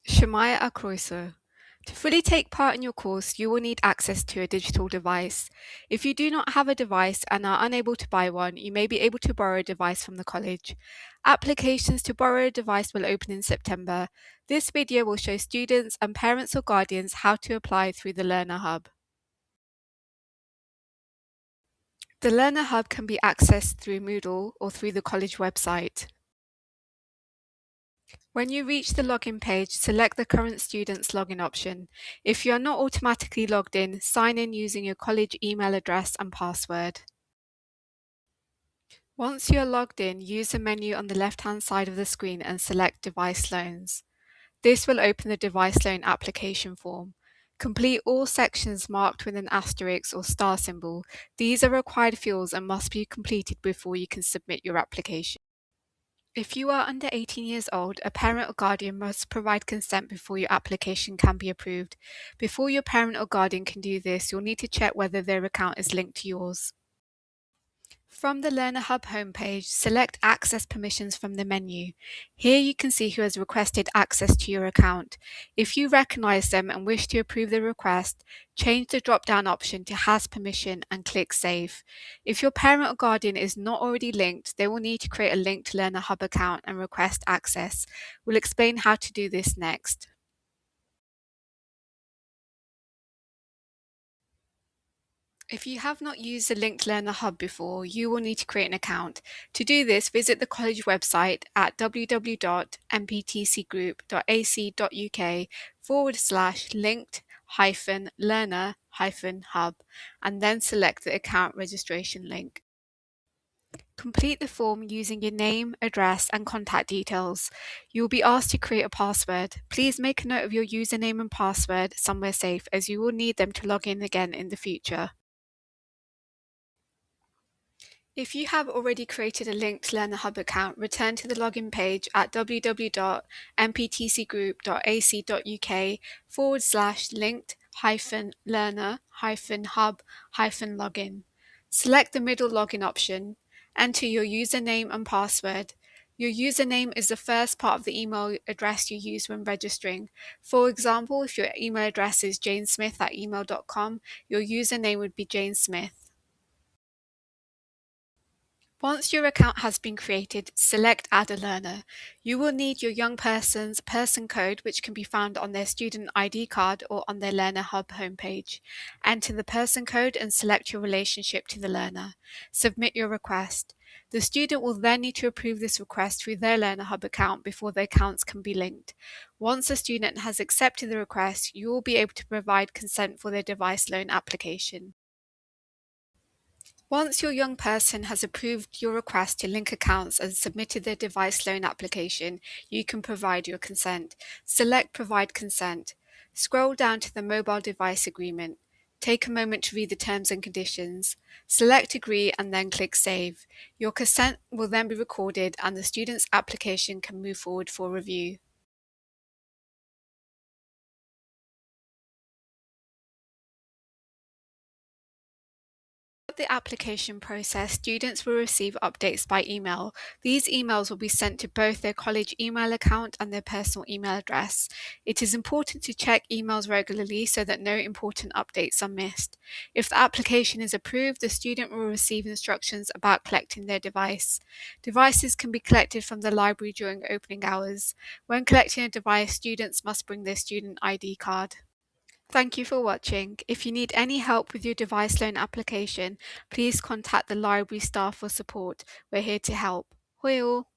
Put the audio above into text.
Shemaya Akroiso. To fully take part in your course, you will need access to a digital device. If you do not have a device and are unable to buy one, you may be able to borrow a device from the college. Applications to borrow a device will open in September. This video will show students and parents or guardians how to apply through the Learner Hub. The Learner Hub can be accessed through Moodle or through the college website. When you reach the login page, select the current student's login option. If you are not automatically logged in, sign in using your college email address and password. Once you are logged in, use the menu on the left-hand side of the screen and select Device Loans. This will open the device loan application form. Complete all sections marked with an asterisk or star symbol. These are required fields and must be completed before you can submit your application. If you are under 18 years old, a parent or guardian must provide consent before your application can be approved. Before your parent or guardian can do this, you'll need to check whether their account is linked to yours. From the Learner Hub homepage, select Access Permissions from the menu. Here you can see who has requested access to your account. If you recognize them and wish to approve the request, change the drop-down option to Has Permission and click Save. If your parent or guardian is not already linked, they will need to create a linked Learner Hub account and request access. We'll explain how to do this next. If you have not used the Linked Learner Hub before, you will need to create an account. To do this, visit the college website at www.mptcgroup.ac.uk/linked-learner-hub and then select the account registration link. Complete the form using your name, address, and contact details. You will be asked to create a password. Please make a note of your username and password somewhere safe, as you will need them to log in again in the future. If you have already created a linked Learner Hub account, return to the login page at www.mptcgroup.ac.uk/linked-learner-hub-login. Select the middle login option. Enter your username and password. Your username is the first part of the email address you use when registering. For example, if your email address is janesmith@email.com, your username would be janesmith. Once your account has been created, select Add a Learner. You will need your young person's person code, which can be found on their student ID card or on their Learner Hub homepage. Enter the person code and select your relationship to the learner. Submit your request. The student will then need to approve this request through their Learner Hub account before their accounts can be linked. Once the student has accepted the request, you will be able to provide consent for their device loan application. Once your young person has approved your request to link accounts and submitted their device loan application, you can provide your consent. Select Provide Consent. Scroll down to the Mobile Device Agreement. Take a moment to read the terms and conditions. Select Agree and then click Save. Your consent will then be recorded and the student's application can move forward for review. The application process, students will receive updates by email. These emails will be sent to both their college email account and their personal email address. It is important to check emails regularly so that no important updates are missed. If the application is approved, the student will receive instructions about collecting their device. Devices can be collected from the library during opening hours. When collecting a device, students must bring their student ID card. Thank you for watching. If you need any help with your device loan application, please contact the library staff for support. We're here to help. Hoi all!